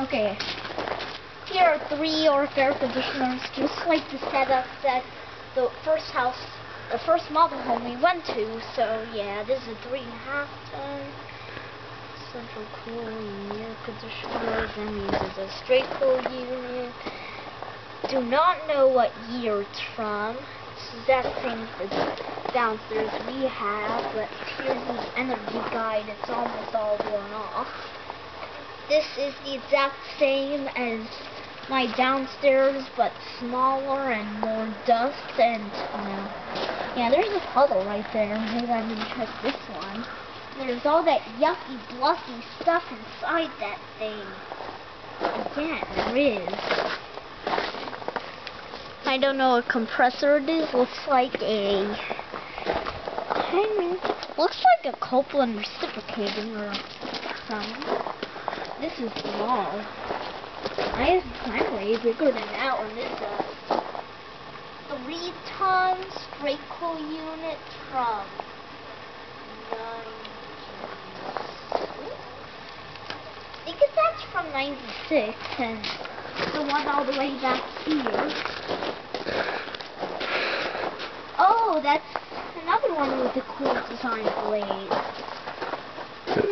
Okay, here are 3 Orc air conditioners, just like the setup that the first model home we went to. So yeah, this is a 3.5-ton central cooling air conditioner. That means it's a straight cool unit. Do not know what year it's from. It's the exact same as the downstairs we have, but here's the energy guide. It's almost all worn off. This is the exact same as my downstairs, but smaller and more dust, and yeah, there's a puddle right there. Maybe I need to check this one. There's all that yucky, bluffy stuff inside that thing. Yeah, there is. I don't know what compressor it is. Looks like looks like a Copeland reciprocating or something. This is small. I'm way bigger than that one. This is a 3-ton straight cool unit from I think that's from 96, and the one all the way back here. Oh, that's another one with the cool design blade.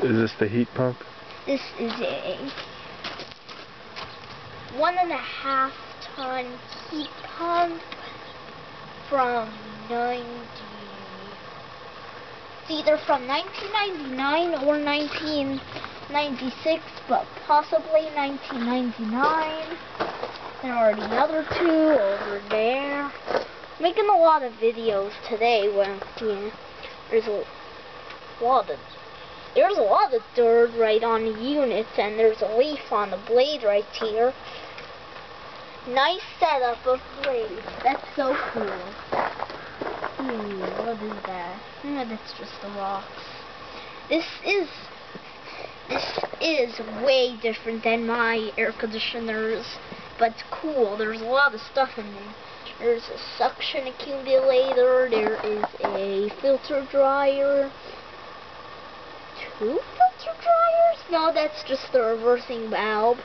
Is this the heat pump? This is a 1.5-ton heat pump from it's either from 1999 or 1996, but possibly 1999. There are the other 2 over there. Making a lot of videos today when there's a lot of dirt right on the unit, and there's a leaf on the blade right here. Nice setup of blades. That's so cool. What is that? That's just the rocks. This is way different than my air conditioners, but it's cool. There's a lot of stuff in there. There's a suction accumulator. There is a filter dryer. 2 filter dryers? No, that's just the reversing valve.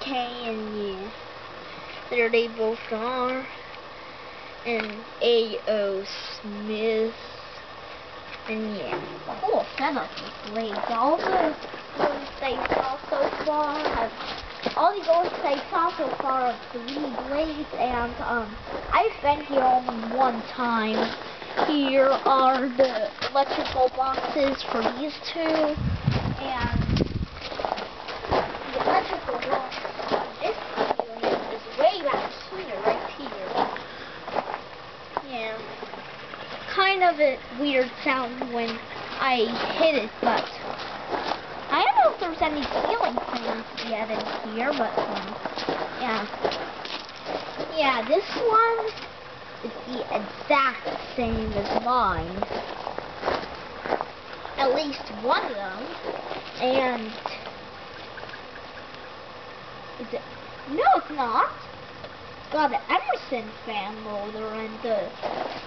Okay, and yeah, there they both are. And A.O. Smith. And yeah, cool setup with blades. All the ones they saw so far have 3 blades, and I've been here only one time. Here are the electrical boxes for these 2, and the electrical box on this unit is way back here, right here. Yeah, kind of a weird sound when I hit it, but I don't know if there's any ceiling fans yet in here, but yeah. Yeah, this one is the exact same as mine. At least one of them. And is it? No, it's not. It's got an Emerson fan motor, and the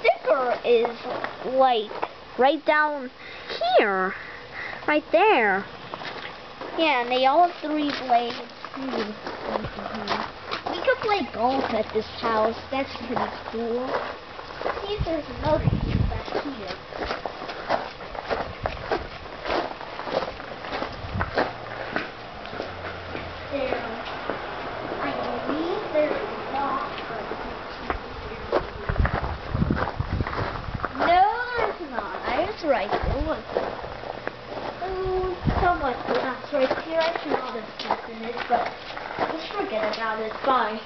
sticker is like right down here. Right there. Yeah, and they all have 3 blades. We could play golf at this house. That's pretty cool. See if there's another piece back here. There. I believe there's not. No, there's not. I was right. There was. Somewhat that's right here. I should not have taken it, but just forget about it. Bye.